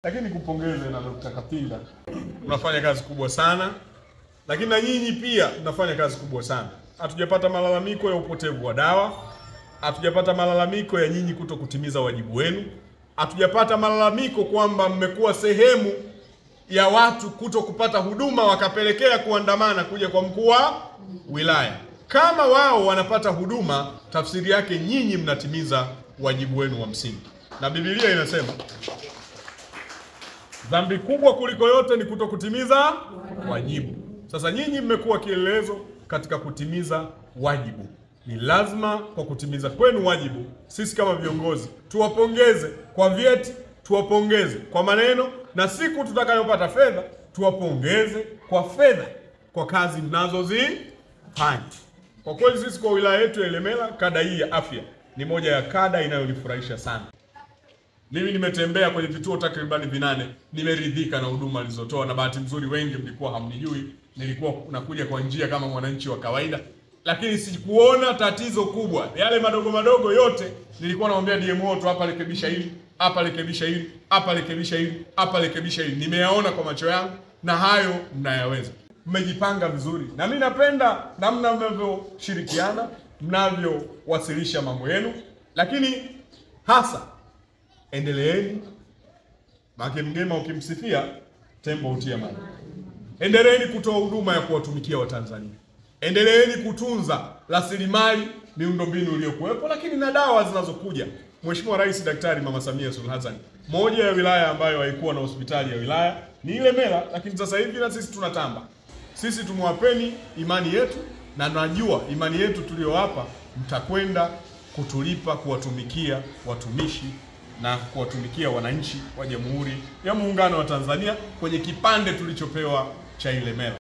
Lakini kupongeze na Dr. Kapinga. Unafanya kazi kubwa sana. Lakini na nyinyi pia mnafanya kazi kubwa sana. Hatujapata malalamiko ya upotevu wa dawa. Hatujapata malalamiko ya nyinyi kutokutimiza wajibu wenu. Hatujapata malalamiko kwamba mmekuwa sehemu ya watu kutokupata huduma wakapelekea kuandamana kuja kwa mkuu wa wilaya. Kama wao wanapata huduma, tafsiri yake nyinyi mnatimiza wajibu wenu wa msingi. Na Biblia inasema dhambi kubwa kuliko yote ni kutokutimiza wajibu. Sasa nyinyi mmekuwa kielelezo katika kutimiza wajibu. Ni lazima kwa kutimiza kwenu wajibu, sisi kama viongozi tuwapongeze kwa vyeti, tuwapongeze kwa maneno, na siku tutakayopata fedha tuwapongeze kwa fedha kwa kazi mnazozifanya. Kwa kweli sisi kwa wilaya yetu ya Ilemela, kada hii ya afya ni moja ya kada inayonifurahisha sana. Mimi nimetembea kwenye vituo takribani 8, nimeridhika na huduma alizotoa, na bahati nzuri wengi mlikuwa hamnijui, nilikuwa nakuja kwa njia kama mwananchi wa kawaida, lakini sikuona tatizo kubwa. Yale madogo madogo yote nilikuwa naomba DMO tu, hapa rekebisha hili, hapa rekebisha hili, hapa rekebisha hili, hapa rekebisha hili. Nimeyaona kwa macho yangu na hayo mnayaweza. Mmejipanga vizuri. Na mimi napenda namna mnavyoshirikiana, mnavyowasilisha mambo yenu, lakini hasa endeleeni. Maana mgema ukimsifia tembo hutia maji. Endeleeni kutoa huduma ya kuwatumikia Watanzania. Endeleeni kutunza rasilimali miundombinu iliyokuwepo, lakini na dawa zinazokuja. Mheshimiwa Rais Daktari Mama Samia Suluhu Hassan, moja ya wilaya ambayo haikuwa na hospitali ya wilaya ni Ilemela, lakini sasa hivi na sisi tunatamba. Sisi tumewapeni imani yetu, na najua imani yetu tuliyowapa mtakwenda kutulipa kuwatumikia watumishi na kuwatumikia wananchi wa Jamhuri ya Muungano wa Tanzania kwenye kipande tulichopewa cha Ilemela.